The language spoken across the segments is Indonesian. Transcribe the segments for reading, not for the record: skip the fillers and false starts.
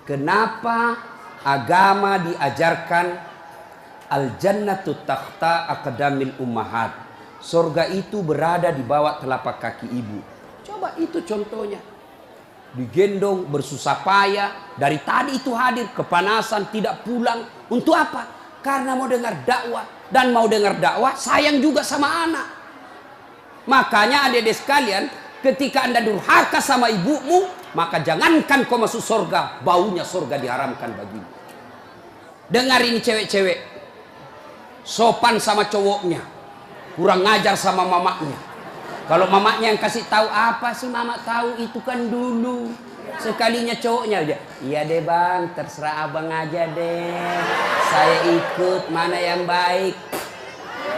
Kenapa agama diajarkan al-jannatu takhta aqdamil ummahat? Surga itu berada di bawah telapak kaki ibu. Coba itu contohnya. Digendong bersusah payah, dari tadi itu hadir, kepanasan, tidak pulang. Untuk apa? Karena mau dengar dakwah. Dan mau dengar dakwah sayang juga sama anak. Makanya adik-adik sekalian, ketika Anda durhaka sama ibumu, maka jangankan kau masuk surga, baunya surga diharamkan bagimu. Dengar ini cewek-cewek, sopan sama cowoknya, kurang ngajar sama mamanya. Kalau mamanya yang kasih tahu, apa sih mama tahu, itu kan dulu. Sekalinya cowoknya aja, iya deh bang, terserah abang aja deh, saya ikut, mana yang baik.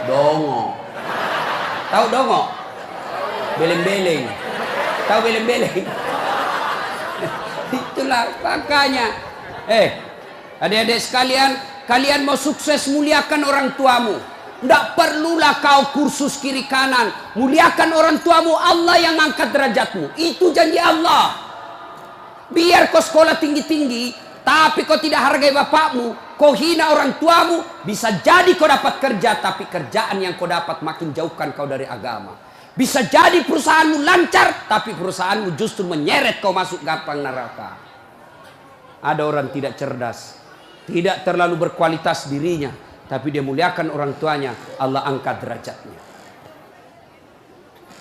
Dongo. Tahu dongo? Beleng-beleng. Tahu beleng-beleng? Itulah makanya. Adik-adik sekalian, kalian mau sukses, muliakan orang tuamu. Tidak perlulah kau kursus kiri kanan. Muliakan orang tuamu, Allah yang angkat derajatmu. Itu janji Allah. Biar kau sekolah tinggi-tinggi, tapi kau tidak hargai bapakmu, kau hina orang tuamu, bisa jadi kau dapat kerja, tapi kerjaan yang kau dapat makin jauhkan kau dari agama. Bisa jadi perusahaanmu lancar, tapi perusahaanmu justru menyeret kau masuk gampang neraka. Ada orang tidak cerdas, tidak terlalu berkualitas dirinya, tapi dia muliakan orang tuanya, Allah angkat derajatnya.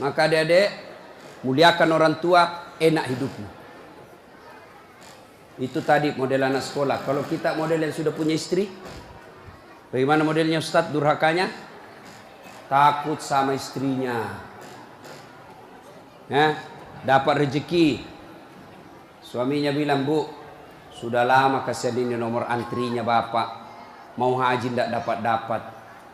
Maka adik-adik, muliakan orang tua, enak hidupmu. Itu tadi model anak sekolah. Kalau kita model yang sudah punya istri, bagaimana modelnya Ustadz durhakanya? Takut sama istrinya. Dapat rezeki, suaminya bilang, bu, sudah lama kasihan ini nomor antrinya bapak, mau haji tidak dapat-dapat,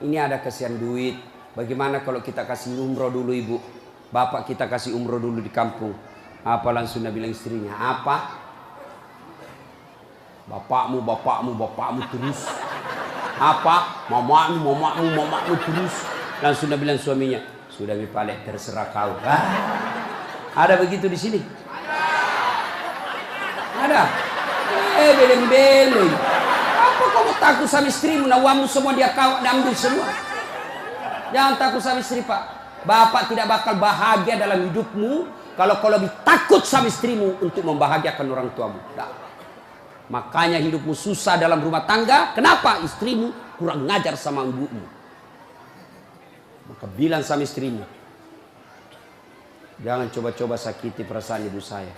ini ada kasihan duit, bagaimana kalau kita kasih umroh dulu ibu, bapak kita kasih umroh dulu di kampung. Apa langsung dia bilang istrinya, apa? Bapakmu terus. Apa? Mamamu terus. Langsung dia bilang suaminya, sudah mipalek, terserah kau. Ada begitu di sini? Ada. Beleng-beleng. Apa kamu takut sama istrimu? Nawamu semua dia kau ambil semua. Jangan takut sama istri, Pak. Bapak tidak bakal bahagia dalam hidupmu kalau kau lebih takut sama istrimu untuk membahagiakan orang tuamu. Nah. Makanya hidupmu susah dalam rumah tangga. Kenapa? Istrimu kurang ngajar sama ibumu. Maka bilang sama istrimu, jangan coba-coba sakiti perasaan ibu saya.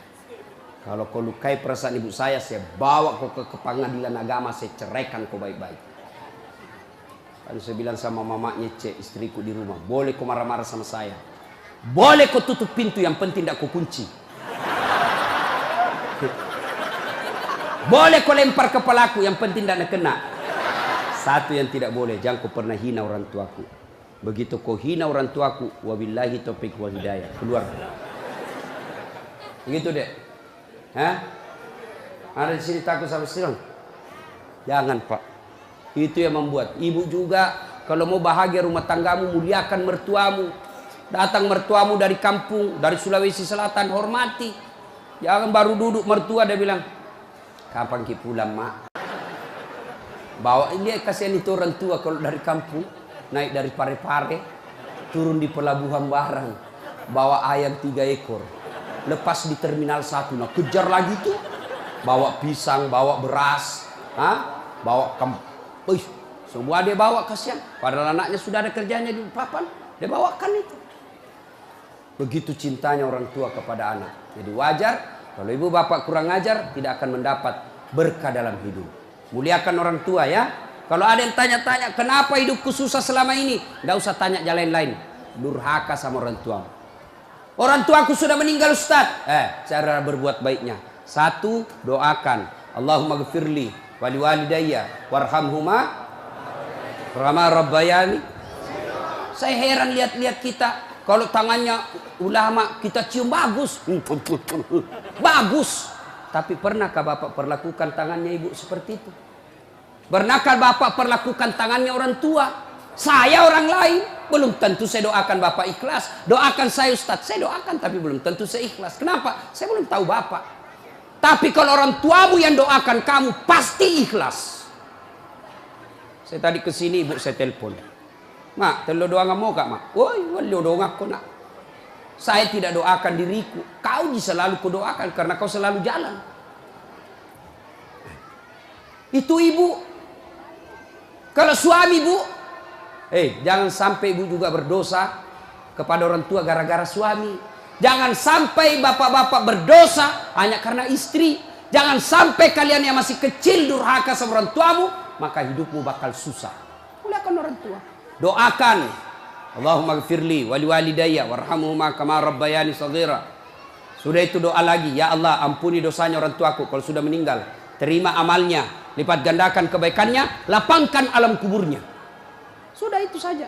Kalau kau lukai perasaan ibu saya bawa kau ke pengadilan agama, saya ceraikan kau baik-baik. Lalu saya bilang sama mamanya, istriku di rumah, boleh kau marah-marah sama saya, boleh kau tutup pintu, yang penting tidak kau kunci. Boleh kau lempar kepalaku, yang penting tidak kena. Satu yang tidak boleh, jangan kau pernah hina orang tuaku. Begitu kau hina orang tuaku, wabillahi taufiq wal hidayah, keluar. Begitu deh. Ada di sini takut sama istri? Jangan, Pak. Itu yang membuat ibu juga kalau mau bahagia rumah tanggamu, muliakan mertuamu. Datang mertuamu dari kampung, dari Sulawesi Selatan, hormati. Jangan baru duduk mertua dia bilang, kapan ki pulang, mak? Bawa dia, kasihan itu orang tua kalau dari kampung naik dari Parepare, turun di pelabuhan barang, bawa ayam 3 ekor, lepas di terminal 1, nah kejar lagi tuh, bawa pisang, bawa beras, bawa semua dia bawa, kasihan. Padahal anaknya sudah ada kerjanya di papan, dia bawakan itu. Begitu cintanya orang tua kepada anak. Jadi wajar kalau ibu bapak kurang ajar, tidak akan mendapat berkah dalam hidup. Muliakan orang tua ya. Kalau ada yang tanya-tanya, kenapa hidupku susah selama ini? Tidak usah tanya jalan lain. Durhaka sama orang tua. Orang tuaku sudah meninggal, Ustaz. Cara berbuat baiknya. 1, doakan. Allahumma gfirli wali walidayya warhamhuma kama rabbayani. Saya heran lihat-lihat kita. Kalau tangannya ulama kita cium bagus. Bagus. Tapi pernahkah Bapak perlakukan tangannya ibu seperti itu? Pernahkah Bapak perlakukan tangannya orang tua? Saya orang lain. Belum tentu saya doakan Bapak ikhlas. Doakan saya Ustaz. Saya doakan tapi belum tentu saya ikhlas. Kenapa? Saya belum tahu Bapak. Tapi kalau orang tuamu yang doakan kamu, pasti ikhlas. Saya tadi kesini ibu saya telepon. Mak, telo doa mau kak mak? Woi, walo doa aku nak. Saya tidak doakan diriku. Kau selalu kudoakan karena kau selalu jalan. Itu ibu. Kalau suami bu, jangan sampai ibu juga berdosa kepada orang tua gara-gara suami. Jangan sampai bapak-bapak berdosa hanya karena istri. Jangan sampai kalian yang masih kecil durhaka sama orang tuamu, maka hidupmu bakal susah. Muliakan orang tua. Doakan. Allahumma gfirli wali walidayya warhamhuma kama rabbayani shaghira. Sudah itu doa lagi, ya Allah ampuni dosanya orang tuaku kalau sudah meninggal. Terima amalnya, lipat gandakan kebaikannya, lapangkan alam kuburnya. Sudah itu saja.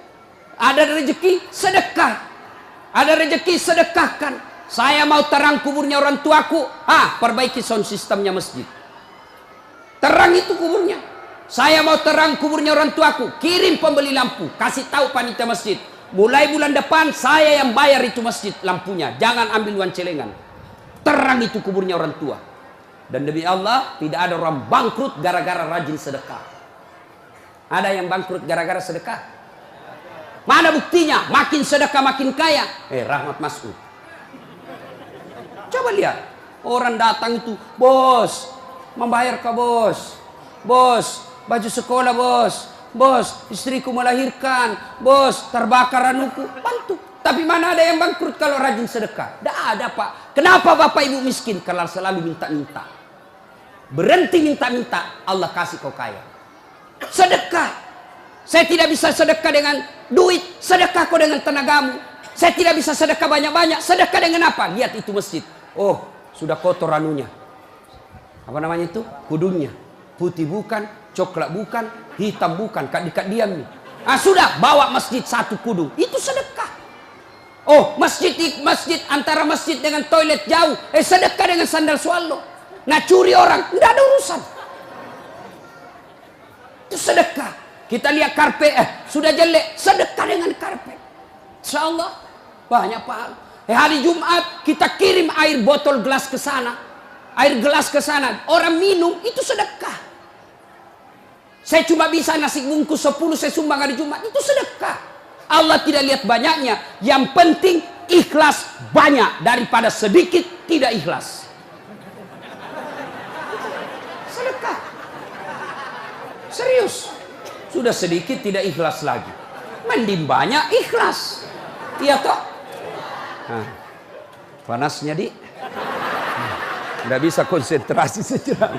Ada rezeki, sedekah. Ada rezeki, sedekahkan. Saya mau terang kuburnya orang tuaku. Perbaiki sound sistemnya masjid. Terang itu kuburnya. Saya mau terang kuburnya orang tuaku. Kirim pembeli lampu. Kasih tahu panitia masjid. Mulai bulan depan saya yang bayar itu masjid lampunya. Jangan ambil uang celengan. Terang itu kuburnya orang tua. Dan demi Allah tidak ada orang bangkrut gara-gara rajin sedekah. Ada yang bangkrut gara-gara sedekah? Mana buktinya? Makin sedekah makin kaya. Rahmat Mas'ud. Coba lihat. Orang datang itu, bos, membayar ke bos. Bos, baju sekolah bos. Bos, istriku melahirkan. Bos, terbakar anuku. Bantu. Tapi mana ada yang bangkrut kalau rajin sedekah? Tidak ada pak. Kenapa bapak ibu miskin? Kalau selalu minta-minta. Berhenti minta-minta, Allah kasih kau kaya. Sedekah. Saya tidak bisa sedekah dengan duit. Sedekah kau dengan tenagamu. Saya tidak bisa sedekah banyak-banyak. Sedekah dengan apa? Lihat itu masjid. Oh, sudah kotor anunya. Apa namanya itu? Kudungnya. Putih bukan, coklat bukan, hitam bukan. Kak diam nih. Sudah, bawa masjid satu kudung. Itu sedekah. Oh, masjid antara masjid dengan toilet jauh. Sedekah dengan sandal swallow. Nah curi orang, tidak ada urusan. Itu sedekah. Kita lihat karpet, sudah jelek, sedekah dengan karpet. Insyaallah banyak pahala. Hari Jumat kita kirim air botol gelas ke sana, air gelas ke sana, orang minum itu sedekah. Saya cuma bisa nasi bungkus 10 saya sumbang hari Jumat, itu sedekah. Allah tidak lihat banyaknya, yang penting ikhlas banyak daripada sedikit tidak ikhlas. Sedekah. Serius. Sudah sedikit tidak ikhlas lagi. Mending banyak ikhlas. Iya toh? Panasnya di. Nggak bisa konsentrasi sejenak.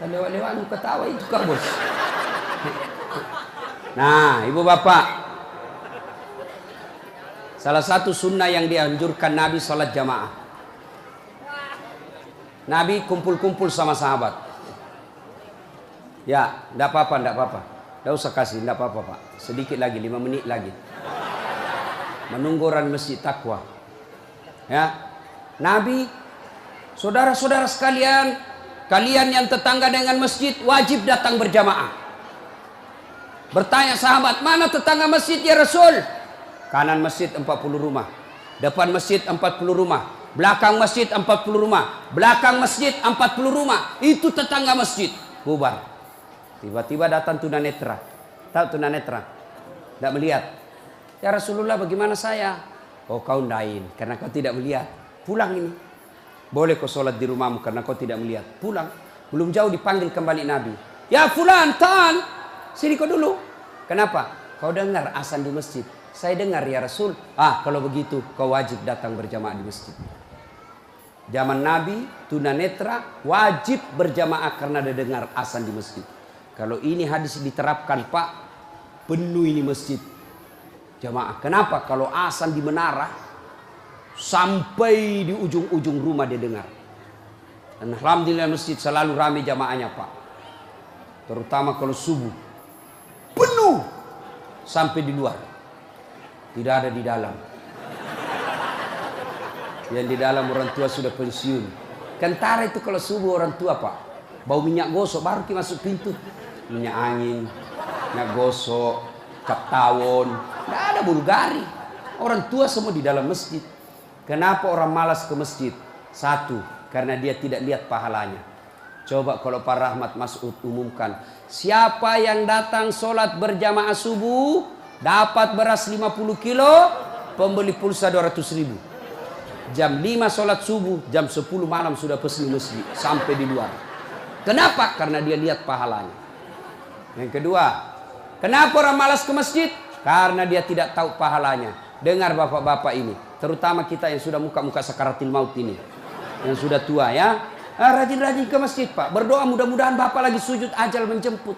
Lewat-lewat ketawa itu kak bos. Nah ibu bapak. Salah satu sunnah yang dianjurkan Nabi sholat jamaah. Nabi kumpul-kumpul sama sahabat. Ya, enggak apa-apa. Enggak usah kasih, enggak apa-apa, Pak. Sedikit lagi, 5 menit lagi. Menunggu orang masjid takwa. Ya. Nabi, saudara-saudara sekalian, kalian yang tetangga dengan masjid wajib datang berjamaah. Bertanya sahabat, mana tetangga masjid ya Rasul? Kanan masjid 40 rumah. Depan masjid 40 rumah. Belakang masjid 40 rumah. Belakang masjid 40 rumah. Itu tetangga masjid. Bubar. Tiba-tiba datang tunanetra. Tahu tunanetra? Tidak melihat. Ya Rasulullah bagaimana saya? Oh kau ndain karena kau tidak melihat. Pulang ini. Boleh kau sholat di rumahmu karena kau tidak melihat. Pulang. Belum jauh dipanggil kembali Nabi. Ya fulan, tan. Sini kau dulu. Kenapa? Kau dengar azan di masjid. Saya dengar ya Rasul. Kalau begitu kau wajib datang berjamaah di masjid. Zaman Nabi, tunanetra wajib berjamaah karena dia dengar azan di masjid. Kalau ini hadis diterapkan Pak, penuh ini masjid jamaah. Kenapa? Kalau azan di menara sampai di ujung-ujung rumah dia dengar. Dan alhamdulillah masjid selalu ramai jamaahnya Pak. Terutama kalau subuh. Penuh sampai di luar. Tidak ada di dalam. Yang di dalam orang tua sudah pensiun. Kentara itu kalau subuh orang tua Pak. Bau minyak gosok baru kita masuk pintu. Minyak angin, minyak gosok, cap tawon. Tidak ada Bulgari. Orang tua semua di dalam masjid. Kenapa orang malas ke masjid? Satu, karena dia tidak lihat pahalanya. Coba kalau Pak Rahmat Mas'ud umumkan, siapa yang datang sholat berjamaah subuh dapat beras 50 kilo, pembeli pulsa 200.000. Jam 5 sholat subuh, jam 10 malam sudah pesan masjid sampai di luar. Kenapa? Karena dia lihat pahalanya. Yang kedua, kenapa orang malas ke masjid? Karena dia tidak tahu pahalanya. Dengar bapak-bapak ini, terutama kita yang sudah muka-muka sakaratil maut ini, yang sudah tua ya, rajin-rajin ke masjid Pak, berdoa mudah-mudahan bapak lagi sujud ajal menjemput.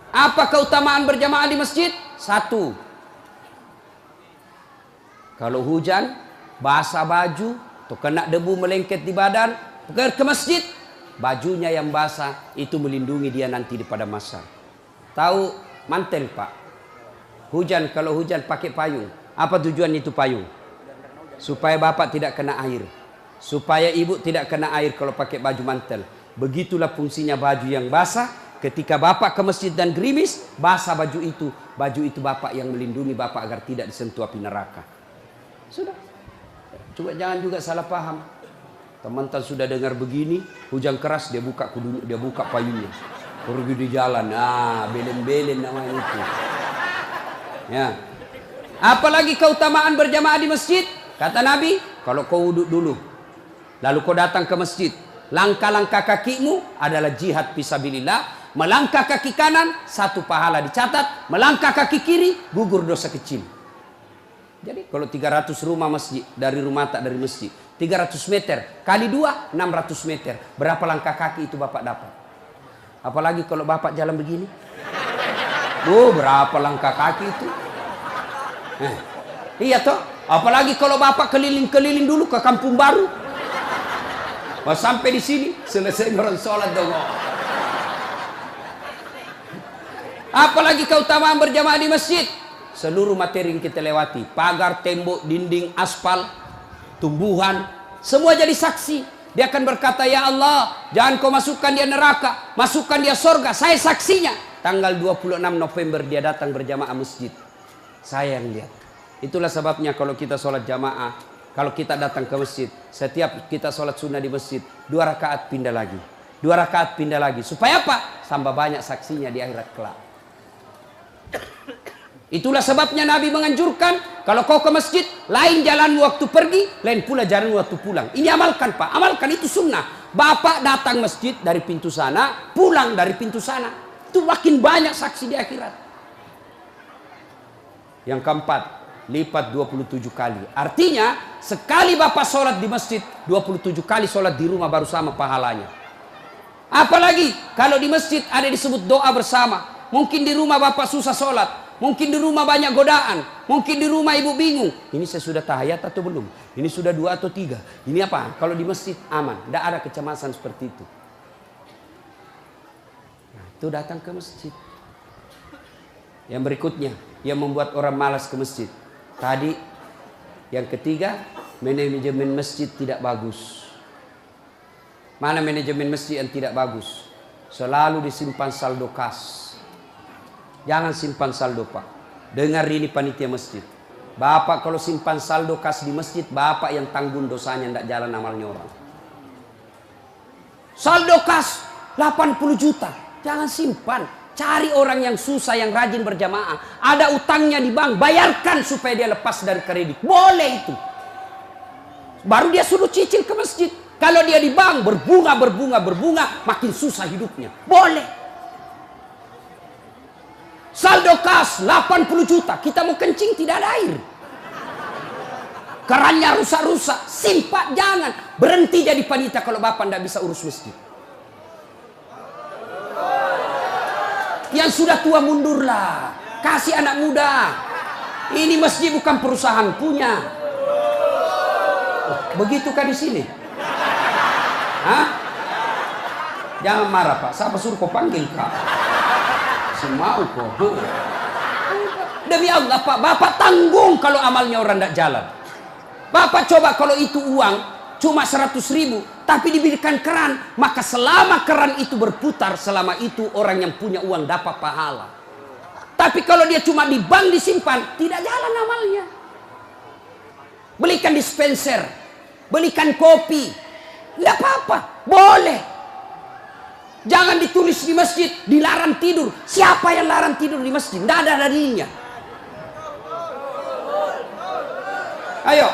Apa keutamaan berjamaah di masjid? Satu, kalau hujan basah baju atau kena debu melengket di badan, ke masjid, bajunya yang basah itu melindungi dia nanti di pada masa. Tahu mantel Pak, hujan, kalau hujan pakai payung. Apa tujuan itu payung? Supaya bapak tidak kena air, supaya ibu tidak kena air kalau pakai baju mantel. Begitulah fungsinya baju yang basah. Ketika bapak ke masjid dan gerimis, basah baju itu bapak yang melindungi bapak agar tidak disentuh api neraka. Sudah. Coba jangan juga salah paham. Teman-teman sudah dengar begini, hujan keras dia buka payungnya, pergi di jalan. Belen-belen namanya itu. Ya. Apalagi keutamaan berjamaah di masjid? Kata Nabi, kalau kau wudhu dulu, lalu kau datang ke masjid, langkah-langkah kakimu adalah jihad fisabilillah. Melangkah kaki kanan, 1 pahala dicatat. Melangkah kaki kiri, gugur dosa kecil. Jadi kalau 300 rumah masjid, dari rumah tak dari masjid, 300 meter kali 2, 600 meter. Berapa langkah kaki itu bapak dapat? Apalagi kalau bapak jalan begini, berapa langkah kaki itu? Iya toh. Apalagi kalau bapak keliling-keliling dulu ke kampung baru. Sampai di sini selesai orang sholat dong. Apalagi keutamaan berjamaah di masjid. Seluruh materi yang kita lewati, pagar, tembok, dinding, aspal, tumbuhan, semua jadi saksi. Dia akan berkata, ya Allah, jangan kau masukkan dia neraka, masukkan dia surga. Saya saksinya. Tanggal 26 November dia datang berjamaah masjid. Saya yang lihat. Itulah sebabnya kalau kita sholat jamaah, kalau kita datang ke masjid, setiap kita sholat sunnah di masjid, 2 rakaat pindah lagi, 2 rakaat pindah lagi. Supaya apa? Tambah banyak saksinya di akhirat kelak. Itulah sebabnya Nabi menganjurkan, kalau kau ke masjid, lain jalan waktu pergi, lain pula jalan waktu pulang. Ini amalkan Pak, amalkan, itu sunnah. Bapak datang masjid dari pintu sana, pulang dari pintu sana. Itu makin banyak saksi di akhirat. Yang keempat, lipat 27 kali. Artinya, sekali bapak sholat di masjid, 27 kali sholat di rumah baru sama pahalanya. Apalagi, kalau di masjid ada disebut doa bersama. Mungkin di rumah bapak susah sholat. Mungkin di rumah banyak godaan. Mungkin di rumah ibu bingung. Ini saya sudah tahiyat atau belum? Ini sudah 2 atau 3? Ini apa? Kalau di masjid aman. Tidak ada kecemasan seperti itu. Nah, itu datang ke masjid. Yang berikutnya, yang membuat orang malas ke masjid. Tadi, yang ketiga, manajemen masjid tidak bagus. Mana manajemen masjid yang tidak bagus? Selalu disimpan saldo kas. Jangan simpan saldo Pak. Dengar ini panitia masjid. Bapak kalau simpan saldo kas di masjid, bapak yang tanggung dosanya, tidak jalan amalnya orang. Saldo kas 80 juta. Jangan simpan. Cari orang yang susah, yang rajin berjamaah. Ada utangnya di bank, bayarkan supaya dia lepas dari kredit. Boleh itu. Baru dia suruh cicil ke masjid. Kalau dia di bank berbunga, makin susah hidupnya. Boleh. Saldo kas 80 juta, kita mau kencing tidak ada air. Kerannya rusak-rusak, simpan, jangan. Berhenti jadi panitia kalau bapak tidak bisa urus masjid. Yang sudah tua mundurlah, kasih anak muda. Ini masjid bukan perusahaan punya. Begitukah di sini? Hah? Jangan marah Pak, siapa suruh kau panggil Kak? Semau kok. Demi Allah Pak, bapak tanggung kalau amalnya orang tidak jalan. Bapak coba kalau itu uang cuma 100.000, tapi diberikan keran, maka selama keran itu berputar, selama itu orang yang punya uang dapat pahala. Tapi kalau dia cuma di bank disimpan, tidak jalan amalnya. Belikan dispenser, belikan kopi. Tidak apa-apa, boleh. Jangan ditulis di masjid, dilarang tidur. Siapa yang larang tidur di masjid? Tidak ada dalilnya. Ayo,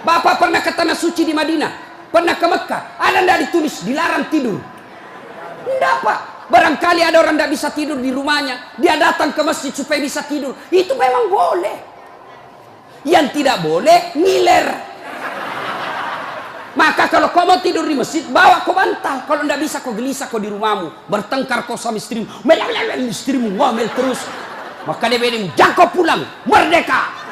Bapak pernah ke tanah suci di Madinah, pernah ke Mekah, ada tidak ditulis dilarang tidur? Tidak, Pak. Barangkali ada orang tidak bisa tidur di rumahnya, dia datang ke masjid supaya bisa tidur. Itu memang boleh. Yang tidak boleh, ngiler. Maka kalau kau mau tidur di masjid, bawa kau bantal. Kalau tidak bisa, kau gelisah kau di rumahmu. Bertengkar kau sama istrimu. Istrimu ngomel terus. Maka dia bilang, jangan kau pulang. Merdeka.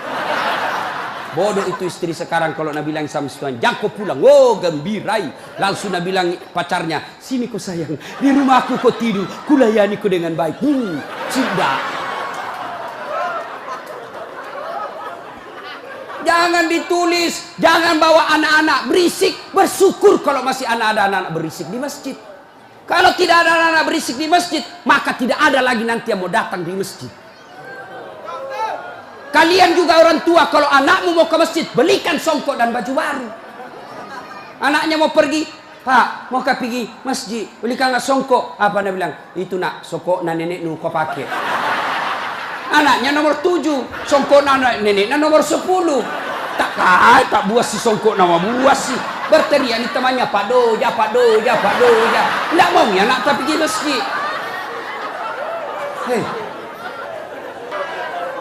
Bodoh itu istri sekarang kalau Nabi bilang sama Tuhan, jangan kau pulang. Oh, gembirai. Langsung Nabi bilang pacarnya, sini kau sayang. Di rumahku kau tidur. Kulayani kau dengan baik. Sudah. Jangan ditulis, jangan bawa anak-anak berisik. Bersyukur kalau masih ada anak-anak berisik di masjid. Kalau tidak ada anak-anak berisik di masjid, maka tidak ada lagi nanti yang mau datang di masjid. Kalian juga orang tua, kalau anakmu mau ke masjid, belikan songkok dan baju baru. Anaknya mau pergi, Pak, mau pergi masjid, belikanlah songkok. Apa dia bilang? Itu nak, songkok na nenek nu kau pakai. Anaknya nomor 7, songkok na nenek na nomor 10. Tak buas si songkok nama buas sih. Berteriak ni temannya, Pak Doja, Pak Doja, Pak Doja. Tidak mau ya nak tak pergi masjid. Hei.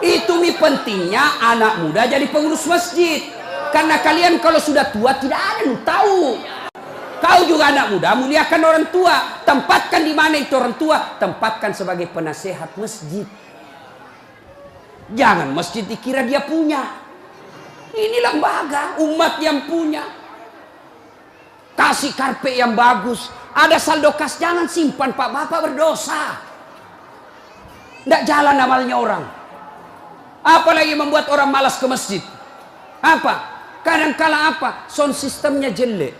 Itu pentingnya anak muda jadi pengurus masjid. Karena kalian kalau sudah tua tidak ada yang tahu. Kau juga anak muda, muliakan orang tua. Tempatkan di mana itu orang tua? Tempatkan sebagai penasehat masjid. Jangan masjid dikira dia punya. Ini lembaga umat yang punya. Kasih karpet yang bagus. Ada saldo kas, jangan simpan Pak, Bapak berdosa. Tidak jalan amalnya orang. Apalagi membuat orang malas ke masjid. Apa? Kadang-kala apa? Sound sistemnya jelek.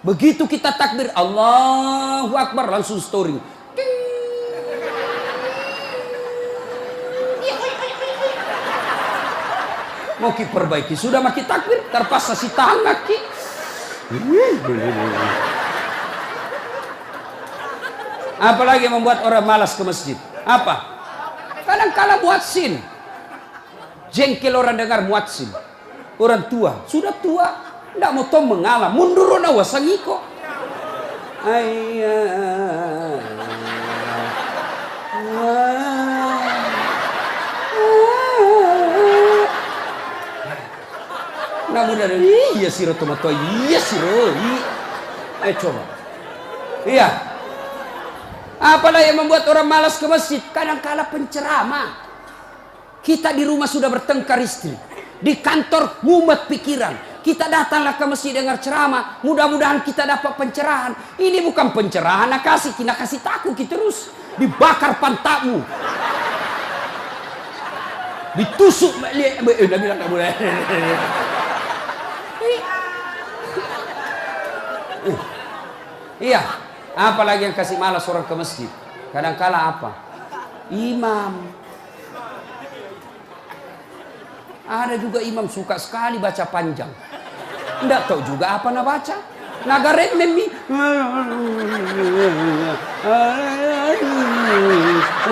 Begitu kita takbir, Allahu Akbar, langsung story. Mau ki perbaiki, sudah maki takbir, terpaksa si tangan ki. Apalagi membuat orang malas ke masjid. Apa? Kadang-kala muadzin. Jengkel orang dengar muadzin. Orang tua, sudah tua, tidak mau tahu mengalah, mundur na wasangiko. Namun ada iya siro tomato, iya siro. Coba. Iya. Apalah yang membuat orang malas ke masjid? Kadang-kala penceramah. Kita di rumah sudah bertengkar istri. Di kantor mumet pikiran. Kita datanglah ke masjid dengar ceramah. Mudah-mudahan kita dapat pencerahan. Ini bukan pencerahan, nak kasih takut kita terus. Dibakar pantatmu. Ditusuk. Nabi bilang tak boleh. Iya. Apalagi yang kasih malas orang ke masjid. Kadang-kala apa? Imam. Ada juga imam suka sekali baca panjang. Tidak tahu juga apa nak baca. Nagaret memi.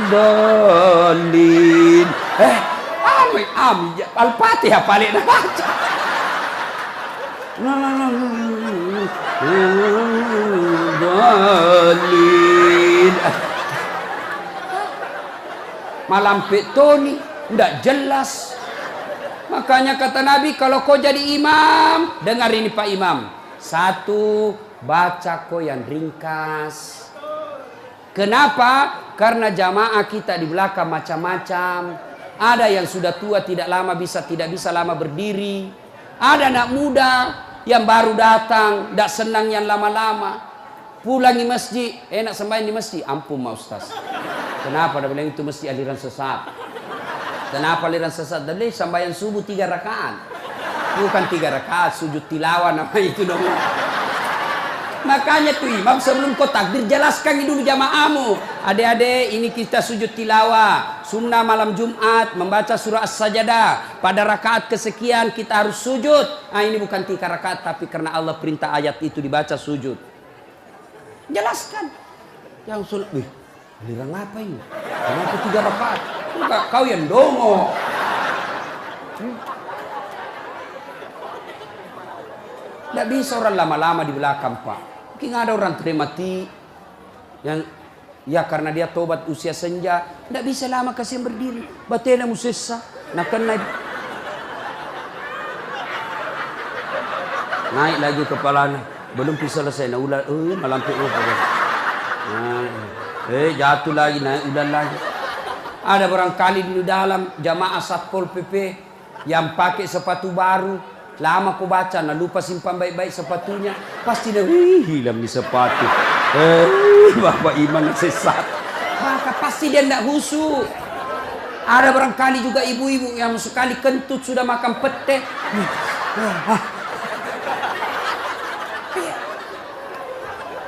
Dalin. Al-Fatihah paling nak baca. Dalin. Malam petoni tidak jelas. Makanya kata Nabi, kalau kau jadi imam, dengar ini Pak Imam. 1, baca kau yang ringkas. Kenapa? Karena jamaah kita di belakang macam-macam. Ada yang sudah tua tidak bisa lama berdiri. Ada anak muda yang baru datang, tidak senang yang lama-lama. Pulang di masjid, enak sembahyang di masjid. Ampun Ma Ustaz. Kenapa? Dia bilang itu mesti aliran sesat. Kenapa aliran sesat? Dia sembahyang subuh 3 rakaat. Bukan 3 rakaat, sujud tilawah nama itu dong. Makanya tuh imam sebelum kau takbir jelaskan dulu jamaahmu. Adik-adik, ini kita sujud tilawah. Sunnah malam Jumat membaca surah As-Sajdah. Pada rakaat kesekian kita harus sujud. Ini bukan 3 rakaat, tapi karena Allah perintah ayat itu dibaca sujud. Jelaskan. Yang sunnah, giliran apa ini? Kenapa 3 rakaat? Enggak, kau yang dongo. Tidak bisa orang lama-lama di belakang, Pak. Mungkin ada orang mati yang ya karena dia tobat usia senja, tidak bisa lama kasih berdiri. Batena musessa, naik lagi kepalanya, belum bisa selesai. Nah ulah, malampi jatuh lagi, naik udah lagi. Ada barangkali di dalam jamaah Satpol PP yang pakai sepatu baru. Lama kau baca, nah lupa simpan baik-baik sepatunya. Pasti dia, hilang di sepatu. Bapak imam sesat. Maka pasti dia tidak khusyuk. Ada barangkali juga ibu-ibu yang sekali kentut sudah makan pete.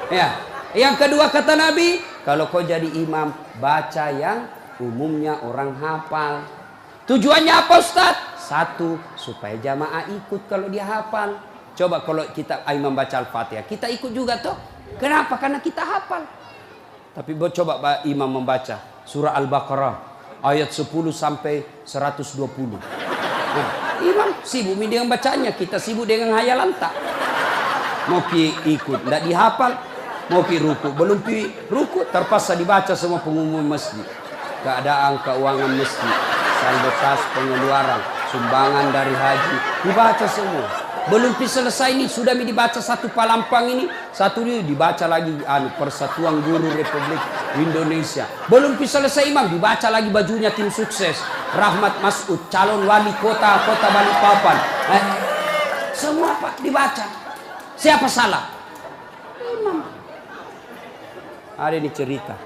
Ya. Yang kedua kata Nabi, kalau kau jadi imam, baca yang umumnya orang hafal. Tujuannya apa Ustaz? 1, supaya jamaah ikut kalau dia hafal. Coba kalau kita imam baca Al-Fatihah, kita ikut juga toh. Kenapa? Karena kita hafal. Tapi coba imam membaca surah Al-Baqarah ayat 10 sampai 120. Nah, imam sibuk dengan bacanya, kita sibuk dengan hayalan tak. Mau ikut, tidak dihafal. Mau ruku, belum ruku, terpaksa dibaca semua pengumuman masjid. Keadaan keuangan masjid, saldo kas pengeluaran, sumbangan dari haji, dibaca semua. Belum selesai ini sudah dibaca satu palampang ini, satu ini dibaca lagi Persatuan Guru Republik Indonesia. Belum selesai imam dibaca lagi bajunya tim sukses Rahmat Masud, calon wali kota Balikpapan. Semua Pak dibaca. Siapa salah? Imam. Ada ini cerita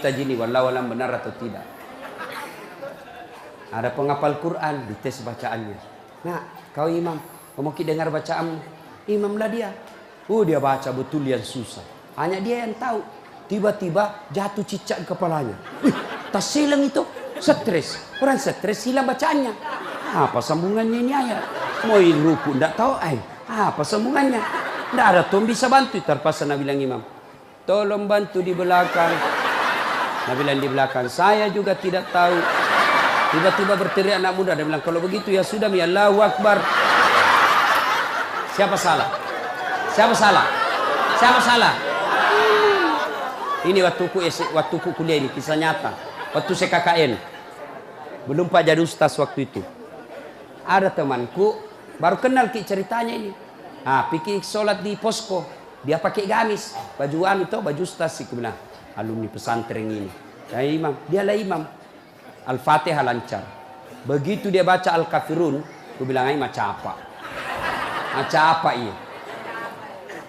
gini, wallahu alam benar atau tidak. Ada penghafal Quran, dites bacaannya. Nah, kau imam, kau mau dengar bacaanmu. Imamlah dia. Dia baca betul yang susah. Hanya dia yang tahu. Tiba-tiba jatuh cicak di kepalanya. Tas hilang itu. Stres. Orang stres hilang bacaannya. Apa sambungannya ini ayat? Mau ruku, tidak tahu. Apa sambungannya? Tidak ada tuh bisa bantu. Terpaksa Nabi bilang imam, tolong bantu di belakang. Nabi bilang di belakang, saya juga tidak tahu. Tiba-tiba berteriak anak muda. Dia bilang, kalau begitu ya sudah, ya Allahu Akbar. Siapa salah? Siapa salah? Siapa salah? Ini waktu kuliah ini, kisah nyata. Waktu saya KKN. Belum Pak jadi ustaz waktu itu. Ada temanku, baru kenal ceritanya ini. Pikir sholat di posko. Dia pakai gamis. Baju baju ustaz sih. Bilang, alumni pesantren ini. Dialah imam. Al-Fatihah lancar. Begitu dia baca Al-Kafirun, aku bilang macam apa? Macam apa ini?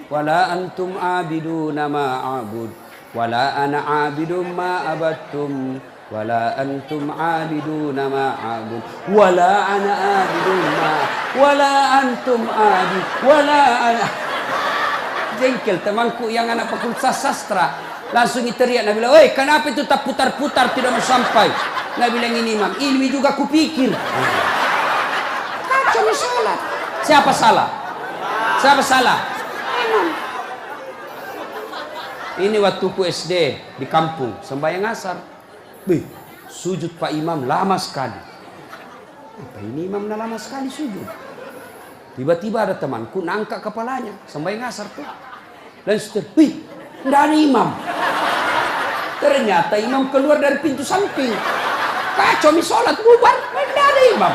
Wala antum abiduna ma a'bud, wala ana abidum ma abattum, wala antum abiduna ma a'bud, wala ana abidum ma, wala antum abid, wala ana. Jengkel temanku yang anak fakultas sastra. Langsung teriak, Nabi bilang, "Oi, kenapa itu tak putar-putar tidak mau sampai?" Nabi bilang, ini imam, ilmi juga kupikir. Kacau salah. Siapa salah? Siapa salah? Imam. Ini waktuku SD di kampung, sembahyang asar. Sujud Pak Imam lama sekali. Apa ini imam lama sekali sujud? Tiba-tiba ada temanku nangkat kepalanya, sembahyang asar tuh. Langsung tidak ada imam. Ternyata imam keluar dari pintu samping. Kacau sholat bubar, tidak ada imam.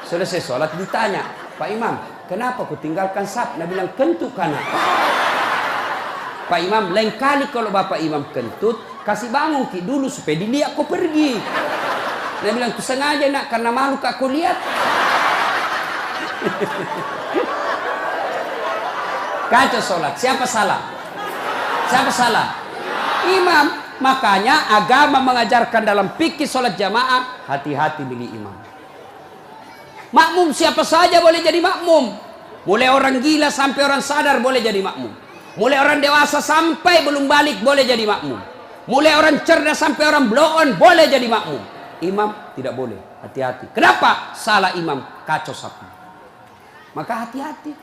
Selesai sholat ditanya, Pak Imam, kenapa kau tinggalkan saf? Nabi bilang, kentut kanan. Pak Imam, lain kali kalau Bapak Imam kentut, kasih bangun dulu supaya dilihat kau pergi. Nabi bilang, ku sengaja nak, karena malu kau lihat. Kacau sholat, siapa salah? Siapa salah? Imam. Makanya agama mengajarkan dalam fikih sholat jamaah, hati-hati milih imam. Makmum siapa saja boleh jadi makmum. Mulai orang gila sampai orang sadar boleh jadi makmum. Mulai orang dewasa sampai belum balik boleh jadi makmum. Mulai orang cerdas sampai orang blow on boleh jadi makmum. Imam tidak boleh. Hati-hati. Kenapa? Salah imam kacau sapi. Maka hati-hati.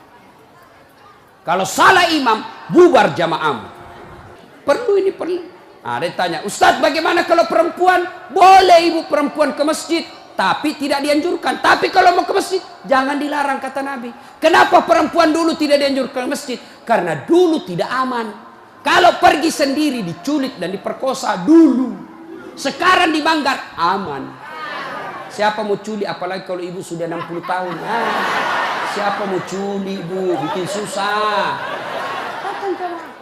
Kalau salah imam bubar jamaahmu. Perlu ini perlu. Dia tanya, Ustadz bagaimana kalau perempuan? Boleh ibu perempuan ke masjid, tapi tidak dianjurkan. Tapi kalau mau ke masjid, jangan dilarang kata Nabi. Kenapa perempuan dulu tidak dianjurkan ke masjid? Karena dulu tidak aman. Kalau pergi sendiri diculik dan diperkosa dulu. Sekarang di Manggar aman. Siapa mau culik apalagi kalau ibu sudah 60 tahun. Siapa mau culik ibu, bikin susah.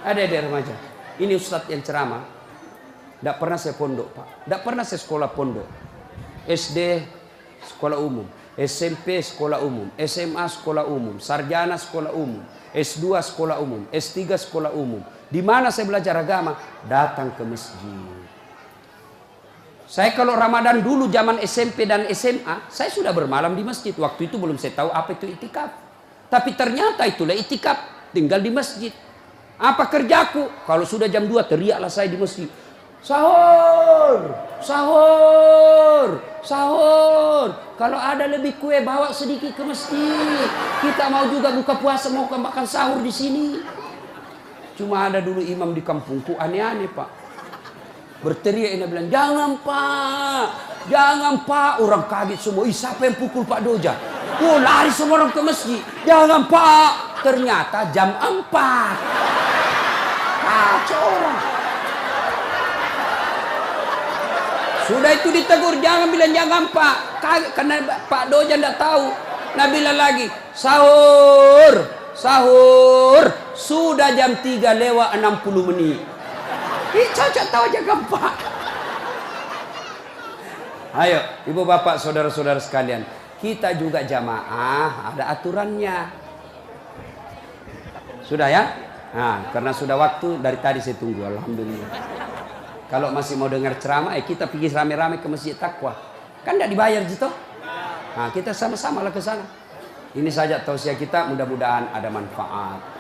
Ada remaja. Ini ustadz yang ceramah. Tidak pernah saya pondok, Pak. Tidak pernah saya sekolah pondok. SD sekolah umum, SMP sekolah umum, SMA sekolah umum, sarjana sekolah umum, S2 sekolah umum, S3 sekolah umum. Di mana saya belajar agama? Datang ke masjid. Saya kalau Ramadan dulu zaman SMP dan SMA, saya sudah bermalam di masjid. Waktu itu belum saya tahu apa itu itikaf. Tapi ternyata itulah itikaf, tinggal di masjid. Apa kerjaku? Kalau sudah jam 2 teriaklah saya di masjid. Sahur, sahur, sahur. Kalau ada lebih kue bawa sedikit ke masjid. Kita mau juga buka puasa mau makan sahur di sini. Cuma ada dulu imam di kampungku aneh-aneh, Pak. Berteriak ini bilang, jangan Pak, jangan Pak. Orang kaget semua. Siapa yang pukul Pak Doja? Oh, lari semua orang ke masjid. Jangan Pak. Ternyata jam 4. Kacau orang. Sudah itu ditegur, jangan bilang jangan Pak. Karena Pak Doja tidak tahu. Nah bilang lagi, sahur, sahur. Sudah jam 3 lewat 60 menit. Cocok tahu jangan Pak. Ayo, ibu bapak, saudara-saudara sekalian. Kita juga jamaah, ada aturannya. Sudah ya? Nah, karena sudah waktu, dari tadi saya tunggu, alhamdulillah. Kalau masih mau dengar ceramah, kita pergi rame-rame ke Masjid Taqwa. Kan tidak dibayar gitu. Nah, kita sama-sama lah ke sana. Ini saja tausiah kita, mudah-mudahan ada manfaat.